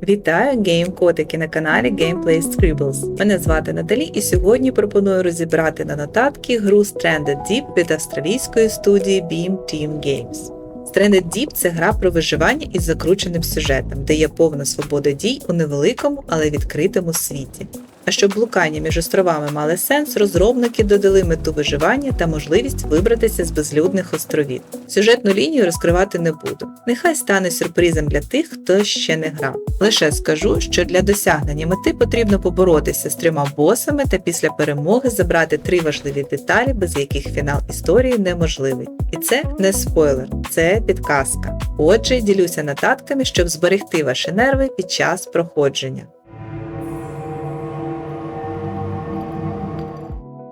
Вітаю гейм-котики на каналі Gameplay Scribbles. Мене звати Наталі і сьогодні пропоную розібрати на нотатки гру Stranded Deep від австралійської студії Beam Team Games. Stranded Deep – це гра про виживання із закрученим сюжетом, де є повна свобода дій у невеликому, але відкритому світі. А щоб блукання між островами мали сенс, розробники додали мету виживання та можливість вибратися з безлюдних островів. Сюжетну лінію розкривати не буду. Нехай стане сюрпризом для тих, хто ще не грав. Лише скажу, що для досягнення мети потрібно поборотися з 3 босами та після перемоги забрати 3 важливі деталі, без яких фінал історії неможливий. І це не спойлер, це підказка. Отже, ділюся нотатками, щоб зберегти ваші нерви під час проходження.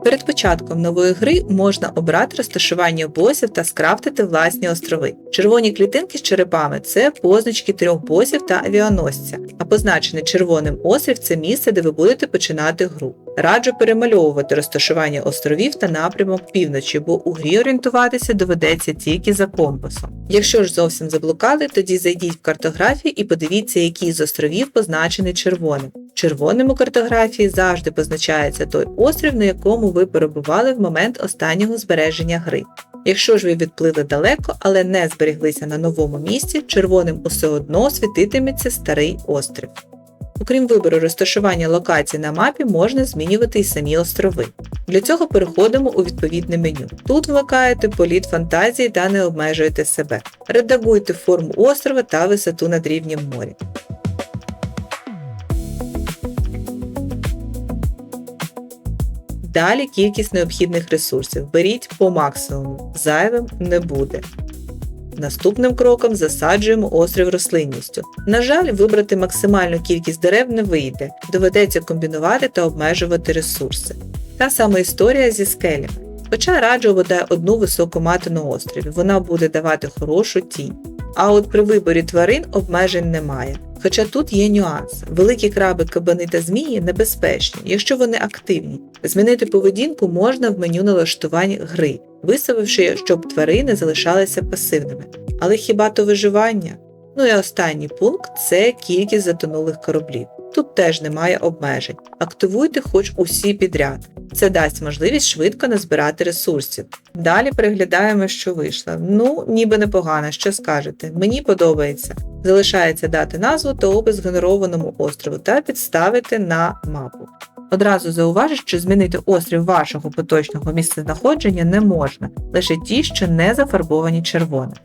Перед початком нової гри можна обрати розташування босів та скрафтити власні острови. Червоні клітинки з черепами – це позначки 3 босів та авіаносця, а позначений червоним острів – це місце, де ви будете починати гру. Раджу перемальовувати розташування островів та напрямок півночі, бо у грі орієнтуватися доведеться тільки за компасом. Якщо ж зовсім заблукали, тоді зайдіть в картографію і подивіться, який з островів позначений червоним. Червоним у картографії завжди позначається той острів, на якому ви перебували в момент останнього збереження гри. Якщо ж ви відплили далеко, але не зберіглися на новому місці, червоним усе одно світитиметься старий острів. Окрім вибору розташування локацій на мапі, можна змінювати й самі острови. Для цього переходимо у відповідне меню. Тут вмикаєте політ фантазії та не обмежуєте себе. Редагуйте форму острова та висоту над рівнем моря. Далі кількість необхідних ресурсів. Беріть по максимуму, зайвим не буде. Наступним кроком засаджуємо острів рослинністю. На жаль, вибрати максимальну кількість дерев не вийде, доведеться комбінувати та обмежувати ресурси. Та сама історія зі скелями. Хоча раджу бодай одну високу мати на острові, вона буде давати хорошу тінь. А от при виборі тварин обмежень немає. Хоча тут є нюанс. Великі краби, кабани та змії небезпечні, якщо вони активні. Змінити поведінку можна в меню налаштувань гри, виставивши, щоб тварини залишалися пасивними. Але хіба то виживання? Ну і останній пункт – це кількість затонулих кораблів. Тут теж немає обмежень. Активуйте хоч усі підряд. Це дасть можливість швидко назбирати ресурсів. Далі переглядаємо, що вийшло. Ну, ніби непогано, що скажете. Мені подобається. Залишається дати назву та опис генерованому острову та підставити на мапу. Одразу зауважу, що змінити острів вашого поточного місцезнаходження не можна, лише ті, що не зафарбовані червоним.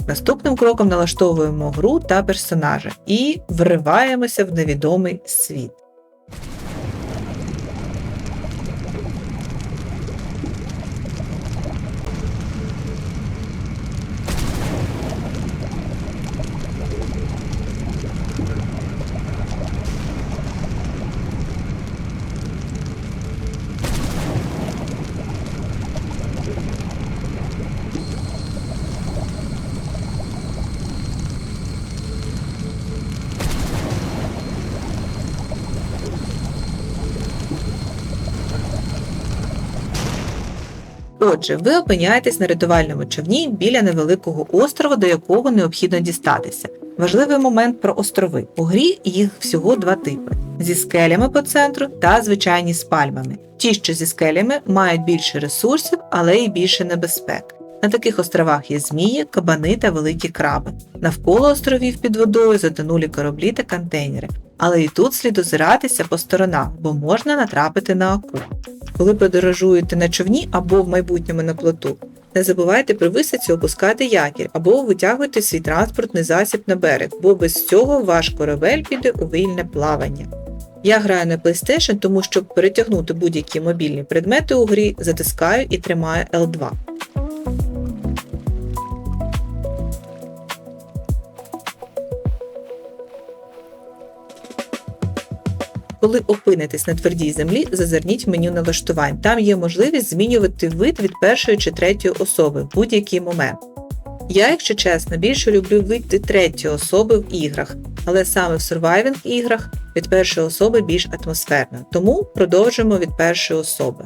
Наступним кроком налаштовуємо гру та персонажа і вриваємося в невідомий світ. Отже, ви опиняєтесь на рятувальному човні біля невеликого острова, до якого необхідно дістатися. Важливий момент про острови. У грі їх всього 2 типи – зі скелями по центру та звичайні з пальмами. Ті, що зі скелями, мають більше ресурсів, але й більше небезпек. На таких островах є змії, кабани та великі краби. Навколо островів під водою затонулі кораблі та контейнери. Але і тут слід озиратися по сторонах, бо можна натрапити на акул. Коли подорожуєте на човні або в майбутньому на плоту, не забувайте при висадці опускати якір або витягуйте свій транспортний засіб на берег, бо без цього ваш корабель піде у вільне плавання. Я граю на PlayStation, тому щоб перетягнути будь-які мобільні предмети у грі, затискаю і тримаю L2. Коли опинитесь на твердій землі, зазирніть в меню налаштувань. Там є можливість змінювати вид від першої чи третьої особи в будь-який момент. Я, якщо чесно, більше люблю вид від третьої особи в іграх, але саме в surviving іграх від першої особи більш атмосферно, тому продовжуємо від першої особи.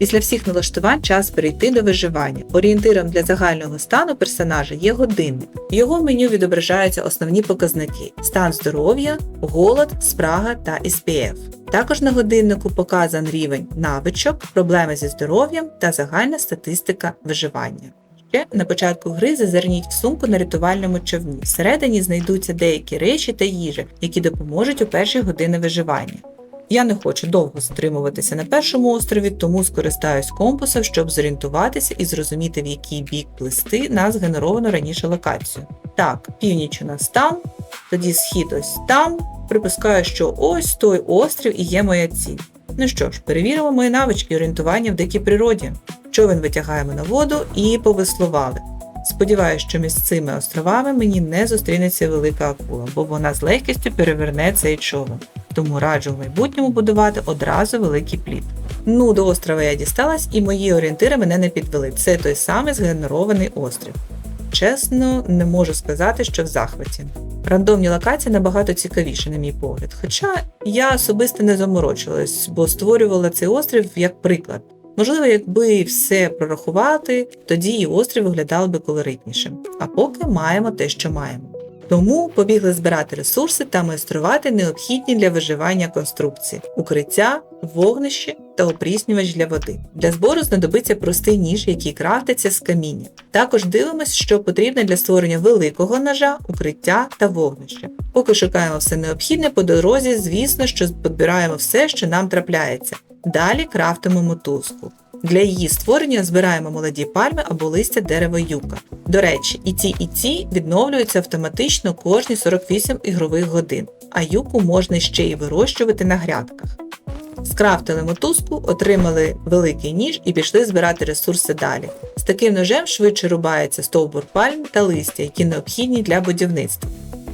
Після всіх налаштувань час перейти до виживання. Орієнтиром для загального стану персонажа є годинник. В його меню відображаються основні показники – стан здоров'я, голод, спрага та SPF. Також на годиннику показан рівень навичок, проблеми зі здоров'ям та загальна статистика виживання. Ще на початку гри зазирніть в сумку на рятувальному човні. Всередині знайдуться деякі речі та їжа, які допоможуть у перші години виживання. Я не хочу довго затримуватися на першому острові, тому скористаюсь компасом, щоб зорієнтуватися і зрозуміти, в який бік плисти на згенеровану раніше локацію. Так, північ у нас там, тоді схід ось там. Припускаю, що ось той острів і є моя ціль. Ну що ж, перевіримо мої навички орієнтування в дикій природі. Човен витягаємо на воду і повеслували. Сподіваюсь, що між цими островами мені не зустрінеться велика акула, бо вона з легкістю переверне цей човен. Тому раджу в майбутньому будувати одразу великий плід. Ну, до острова я дісталась, і мої орієнтири мене не підвели. Це той самий згенерований острів. Чесно, не можу сказати, що в захваті. Рандомні локації набагато цікавіші, на мій погляд. Хоча я особисто не заморочилась, бо створювала цей острів як приклад. Можливо, якби все прорахувати, тоді і острів виглядав би колоритнішим. А поки маємо те, що маємо. Тому побігли збирати ресурси та майструвати необхідні для виживання конструкції – укриття, вогнище та опріснювач для води. Для збору знадобиться простий ніж, який крафтиться з каміння. Також дивимось, що потрібно для створення великого ножа, укриття та вогнища. Поки шукаємо все необхідне, по дорозі, звісно, що підбираємо все, що нам трапляється. Далі крафтимо мотузку. Для її створення збираємо молоді пальми або листя дерева юка. До речі, і ті відновлюються автоматично кожні 48 ігрових годин, а юку можна ще й вирощувати на грядках. Скрафтили мотузку, отримали великий ніж і пішли збирати ресурси далі. З таким ножем швидше рубається стовбур пальм та листя, які необхідні для будівництва.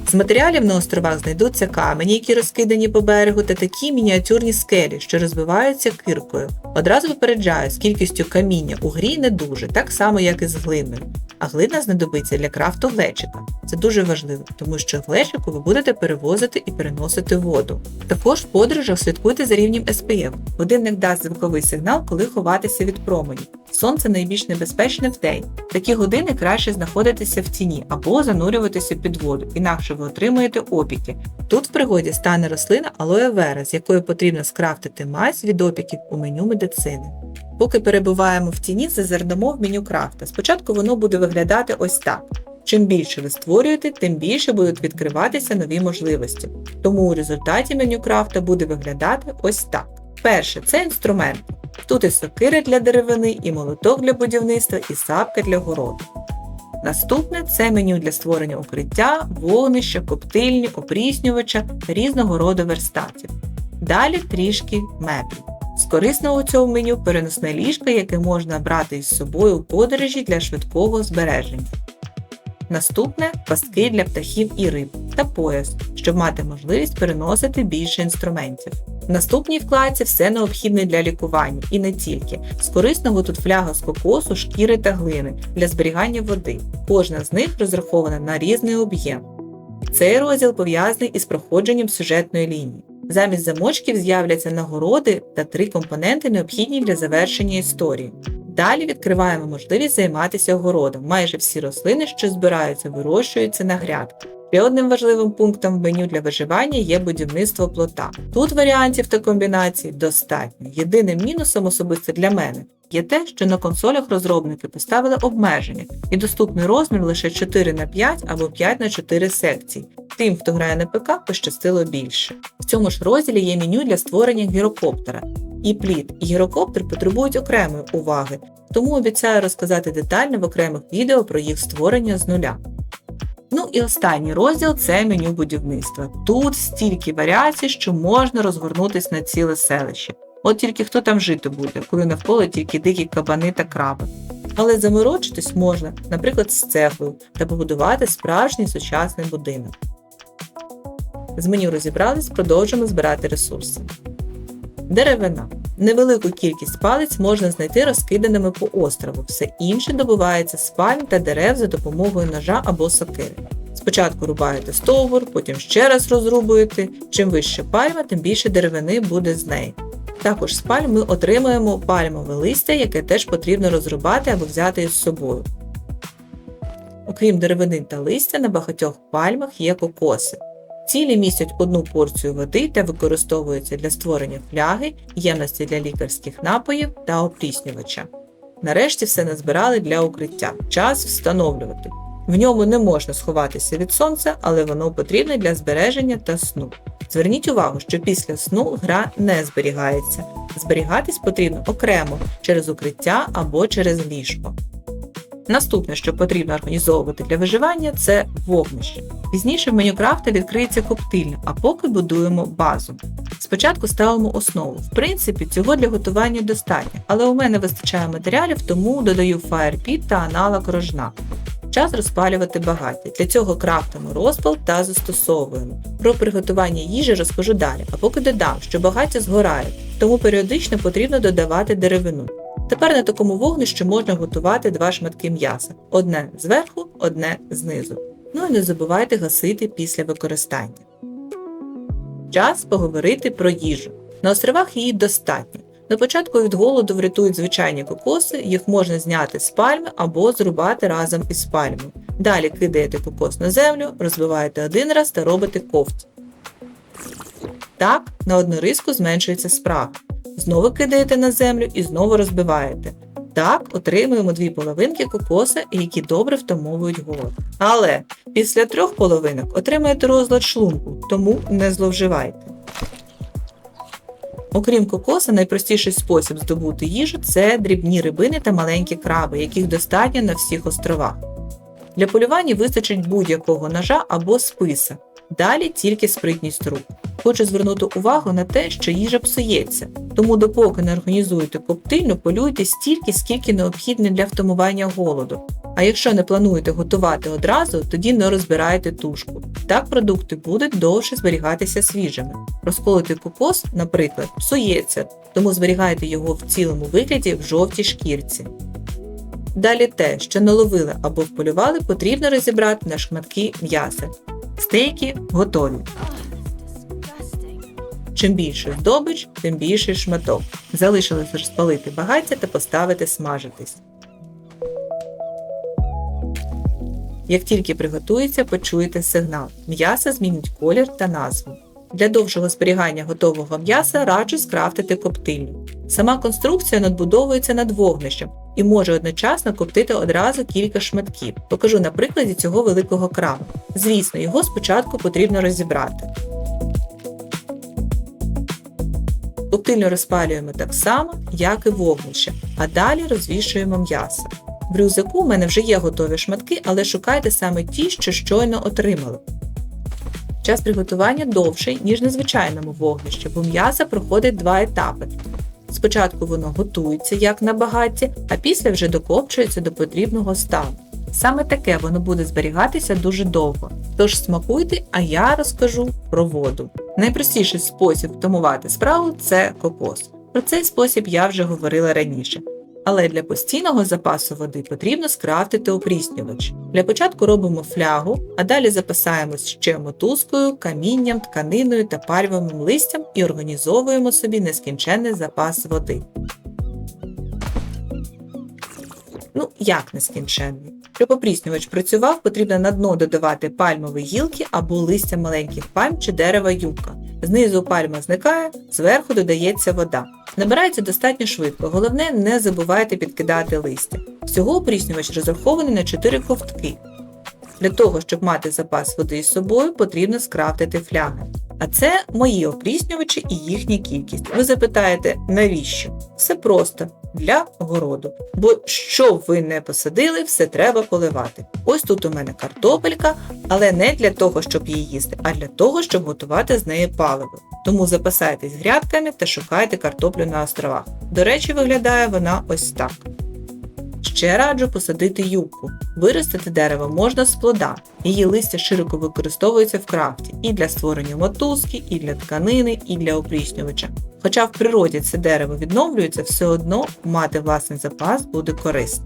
З матеріалів на островах знайдуться камені, які розкидані по берегу, та такі мініатюрні скелі, що розбиваються киркою. Одразу попереджаю, з кількістю каміння у грі не дуже, так само як і з глиною. А глина знадобиться для крафту глечика. Це дуже важливо, тому що в глечику ви будете перевозити і переносити воду. Також в подорожах слідкуйте за рівнем SPF. Годинник дасть звуковий сигнал, коли ховатися від променів. Сонце найбільш небезпечне вдень. В такі години краще знаходитися в тіні або занурюватися під воду, інакше ви отримуєте опіки. Тут в пригоді стане рослина алоє вера, з якої потрібно скрафтити мазь від опіків у меню медицини. Поки перебуваємо в тіні, зазирнемо в меню крафта. Спочатку воно буде виглядати ось так. Чим більше ви створюєте, тим більше будуть відкриватися нові можливості. Тому у результаті меню крафта буде виглядати ось так. Перше – це інструменти. Тут і сокири для деревини, і молоток для будівництва, і сапка для городу. Наступне – це меню для створення укриття, вогнища, коптильні, опріснювача та різного роду верстатів. Далі трішки меблів. З корисного у цьому меню переносне ліжко, яке можна брати із собою у подорожі для швидкого збереження. Наступне – пастки для птахів і риб та пояс, щоб мати можливість переносити більше інструментів. В наступній вкладці все необхідне для лікування, і не тільки. З корисного тут фляга з кокосу, шкіри та глини для зберігання води. Кожна з них розрахована на різний об'єм. Цей розділ пов'язаний із проходженням сюжетної лінії. Замість замочків з'являться нагороди та 3 компоненти, необхідні для завершення історії. Далі відкриваємо можливість займатися огородом. Майже всі рослини, що збираються, вирощуються на грядках. Ще одним важливим пунктом в меню для виживання є будівництво плота. Тут варіантів та комбінацій достатньо. Єдиним мінусом особисто для мене є те, що на консолях розробники поставили обмеження і доступний розмір лише 4х5 або 5х4 секцій. Тим, хто грає на ПК, пощастило більше. В цьому ж розділі є меню для створення гірокоптера. І плід, і гірокоптер потребують окремої уваги, тому обіцяю розказати детально в окремих відео про їх створення з нуля. Ну і останній розділ – це меню будівництва. Тут стільки варіацій, що можна розгорнутися на ціле селище. От тільки хто там жити буде, коли навколо тільки дикі кабани та краби. Але заморочитись можна, наприклад, з цеглою та побудувати справжній сучасний будинок. З меню розібрались, продовжимо збирати ресурси. Деревина. Невелику кількість палиць можна знайти розкиданими по острову, все інше добувається з пальм та дерев за допомогою ножа або сокири. Спочатку рубаєте стовбур, потім ще раз розрубуєте. Чим вище пальма, тим більше деревини буде з неї. Також з пальм ми отримуємо пальмове листя, яке теж потрібно розрубати або взяти із собою. Окрім деревини та листя, на багатьох пальмах є кокоси. Цілі містять одну порцію води та використовуються для створення фляги, ємності для лікарських напоїв та опріснювача. Нарешті все назбирали для укриття. Час встановлювати. В ньому не можна сховатися від сонця, але воно потрібне для збереження та сну. Зверніть увагу, що після сну гра не зберігається. Зберігатись потрібно окремо, через укриття або через ліжко. Наступне, що потрібно організовувати для виживання, це вогнище. Пізніше в меню крафта відкриється коптильня, а поки будуємо базу. Спочатку ставимо основу. В принципі, цього для готування достатньо, але у мене вистачає матеріалів, тому додаю фаєрпіт та аналог рожна. Час розпалювати багаття. Для цього крафтимо розпал та застосовуємо. Про приготування їжі розкажу далі, а поки додам, що багаття згорає, тому періодично потрібно додавати деревину. Тепер на такому вогнищі можна готувати 2 шматки м'яса. Одне зверху, одне знизу. Ну і не забувайте гасити після використання. Час поговорити про їжу. На островах її достатньо. На початку від голоду врятують звичайні кокоси, їх можна зняти з пальми або зрубати разом із пальмою. Далі кидаєте кокос на землю, розбиваєте один раз та робите ковть. Так, на одну риску зменшується спрага. Знову кидаєте на землю і знову розбиваєте. Так, отримуємо 2 половинки кокоса, які добре втамовують голод. Але після 3 половинок отримаєте розлад шлунку, тому не зловживайте. Окрім кокоса, найпростіший спосіб здобути їжу – це дрібні рибини та маленькі краби, яких достатньо на всіх островах. Для полювання вистачить будь-якого ножа або списа. Далі тільки спритність рук. Хочу звернути увагу на те, що їжа псується, тому допоки не організуєте коптильню, полюйте стільки, скільки необхідно для втамування голоду. А якщо не плануєте готувати одразу, тоді не розбирайте тушку. Так продукти будуть довше зберігатися свіжими. Розколотий кокос, наприклад, псується, тому зберігайте його в цілому вигляді в жовтій шкірці. Далі те, що наловили або вполювали, потрібно розібрати на шматки м'яса. Стейки готові. Чим більше здобич, тим більший шматок. Залишилось розпалити багаття та поставити смажитись. Як тільки приготується, почуєте сигнал. М'ясо змінить колір та назву. Для довшого зберігання готового м'яса раджу скрафтити коптильню. Сама конструкція надбудовується над вогнищем і може одночасно коптити одразу кілька шматків. Покажу на прикладі цього великого краба. Звісно, його спочатку потрібно розібрати. Коптильню розпалюємо так само, як і вогнище, а далі розвішуємо м'ясо. В рюкзаку в мене вже є готові шматки, але шукайте саме ті, що щойно отримали. Час приготування довший, ніж на звичайному вогнищі, бо м'ясо проходить 2 етапи. Спочатку воно готується, як на багатті, а після вже докопчується до потрібного стану. Саме таке воно буде зберігатися дуже довго. Тож смакуйте, а я розкажу про воду. Найпростіший спосіб втамувати спрагу – це кокос. Про цей спосіб я вже говорила раніше. Але для постійного запасу води потрібно скрафтити опріснювач. Для початку робимо флягу, а далі запасаємось ще мотузкою, камінням, тканиною та пальмовим листям і організовуємо собі нескінченний запас води. Ну, як нескінченний? Щоб опріснювач працював, потрібно на дно додавати пальмові гілки або листя маленьких пальм чи дерева юка. Знизу пальма зникає, зверху додається вода. Набирається достатньо швидко, головне не забувайте підкидати листя. Всього опріснювач розрахований на 4 ковтки. Для того, щоб мати запас води із собою, потрібно скрафтити фляги. А це мої опріснювачі і їхня кількість. Ви запитаєте, навіщо? Все просто. Для городу. Бо що б ви не посадили, все треба поливати. Ось тут у мене картопелька, але не для того, щоб її їсти, а для того, щоб готувати з неї паливо. Тому запасайтесь грядками та шукайте картоплю на островах. До речі, виглядає вона ось так. Ще раджу посадити юбку. Виростити дерево можна з плода. Її листя широко використовується в крафті і для створення мотузки, і для тканини, і для опріснювача. Хоча в природі це дерево відновлюється, все одно мати власний запас буде корисно.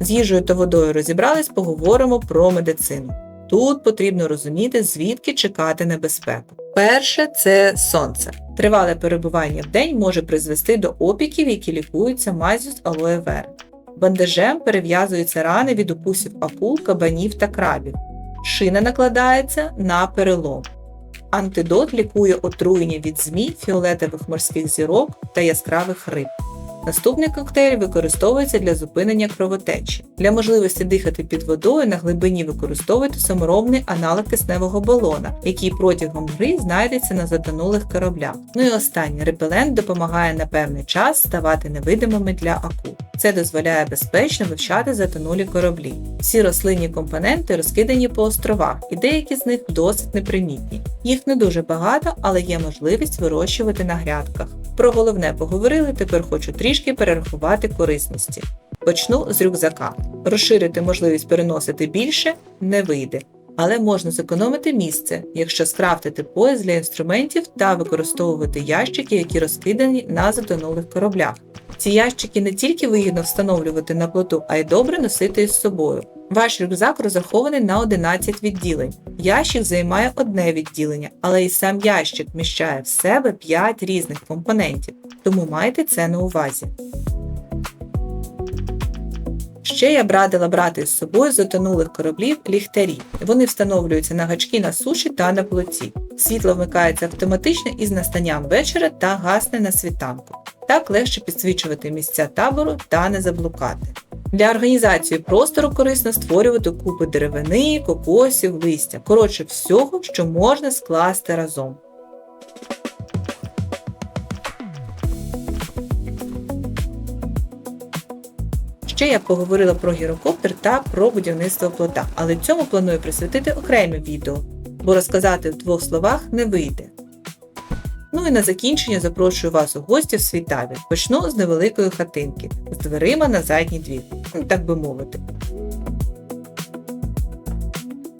З їжею та водою розібрались, поговоримо про медицину. Тут потрібно розуміти, звідки чекати небезпеку. Перше – це сонце. Тривале перебування в день може призвести до опіків, які лікуються маззю з алоє вери. Бандажем перев'язуються рани від укусів акул, кабанів та крабів. Шина накладається на перелом. Антидот лікує отруєння від змій, фіолетових морських зірок та яскравих риб. Наступний коктейль використовується для зупинення кровотечі. Для можливості дихати під водою на глибині використовуйте саморобний аналог кисневого балона, який протягом гри знайдеться на затонулих кораблях. Ну і останнє, репелент допомагає на певний час ставати невидимими для акул. Це дозволяє безпечно вивчати затонулі кораблі. Всі рослинні компоненти розкидані по островах, і деякі з них досить непримітні. Їх не дуже багато, але є можливість вирощувати на грядках. Про головне поговорили, тепер хочу трішки перерахувати корисності. Почну з рюкзака. Розширити можливість переносити більше не вийде, але можна зекономити місце, якщо скрафтити пояс для інструментів та використовувати ящики, які розкидані на затонулих кораблях. Ці ящики не тільки вигідно встановлювати на плоту, а й добре носити із собою. Ваш рюкзак розрахований на 11 відділень. Ящик займає одне відділення, але і сам ящик вміщає в себе 5 різних компонентів, тому майте це на увазі. Ще я б радила брати з собою з затонулих кораблів ліхтарі. Вони встановлюються на гачки на суші та на плоті. Світло вмикається автоматично із настанням вечора та гасне на світанку. Так легше підсвічувати місця табору та не заблукати. Для організації простору корисно створювати купи деревини, кокосів, листя. Коротше, всього, що можна скласти разом. Ще я поговорила про гірокоптер та про будівництво плота, але цьому планую присвятити окреме відео, бо розказати в 2 словах не вийде. Ну і на закінчення запрошую вас у гості в свій табір. Почну з невеликої хатинки, з дверима на задній двір, так би мовити.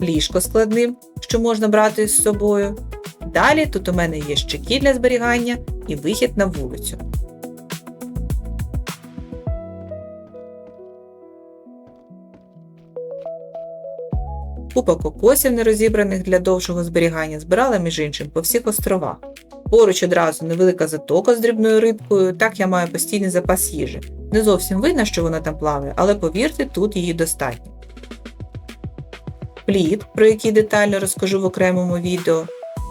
Ліжко складним, що можна брати з собою. Далі тут у мене є щеки для зберігання і вихід на вулицю. Купа кокосів нерозібраних для довшого зберігання збирала між іншим по всіх островах. Поруч одразу невелика затока з дрібною рибкою, так я маю постійний запас їжі. Не зовсім видно, що вона там плаває, але повірте, тут її достатньо. Плід, про який детально розкажу в окремому відео.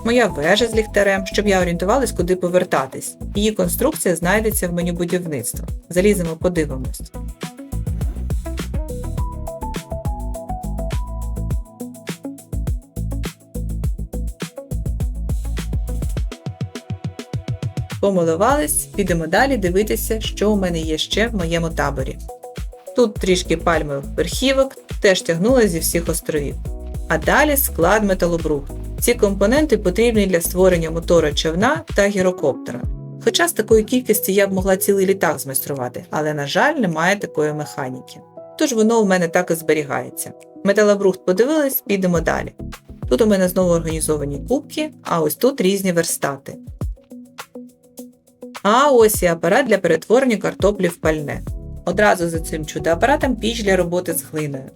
Моя вежа з ліхтарем, щоб я орієнтувалась, куди повертатись. Її конструкція знайдеться в меню будівництва. Заліземо, подивимось. Помилувались, підемо далі дивитися, що у мене є ще в моєму таборі. Тут трішки пальмових верхівок, теж тягнула зі всіх островів. А далі склад металобрухту. Ці компоненти потрібні для створення мотора човна та гірокоптера. Хоча з такої кількості я б могла цілий літак змайструвати, але, на жаль, немає такої механіки. Тож воно у мене так і зберігається. Металобрухт подивились, підемо далі. Тут у мене знову організовані кубки, а ось тут різні верстати. А ось і апарат для перетворення картоплі в пальне. Одразу за цим чудо-апаратом піч для роботи з глиною.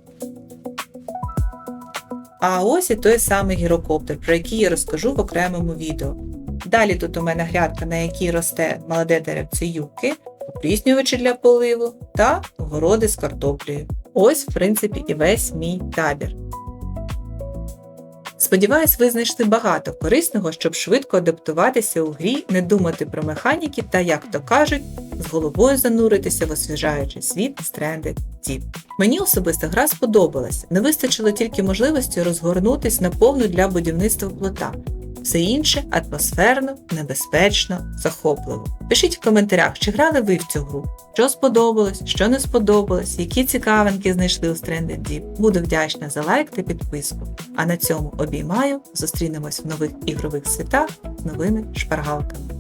А ось і той самий гірокоптер, про який я розкажу в окремому відео. Далі тут у мене грядка, на якій росте молоде деревце юбки, опріснювачі для поливу та городи з картоплею. Ось, в принципі, і весь мій табір. Сподіваюсь, ви знайшли багато корисного, щоб швидко адаптуватися у грі, не думати про механіки та, як то кажуть, з головою зануритися в освіжаючий світ Stranded Deep. Мені особисто гра сподобалась, не вистачило тільки можливості розгорнутись наповну для будівництва плота. Все інше атмосферно, небезпечно, захопливо. Пишіть в коментарях, чи грали ви в цю гру, що сподобалось, що не сподобалось, які цікавинки знайшли у Stranded Deep. Буду вдячна за лайк та підписку. А на цьому обіймаю, зустрінемось в нових ігрових світах з новими шпаргалками.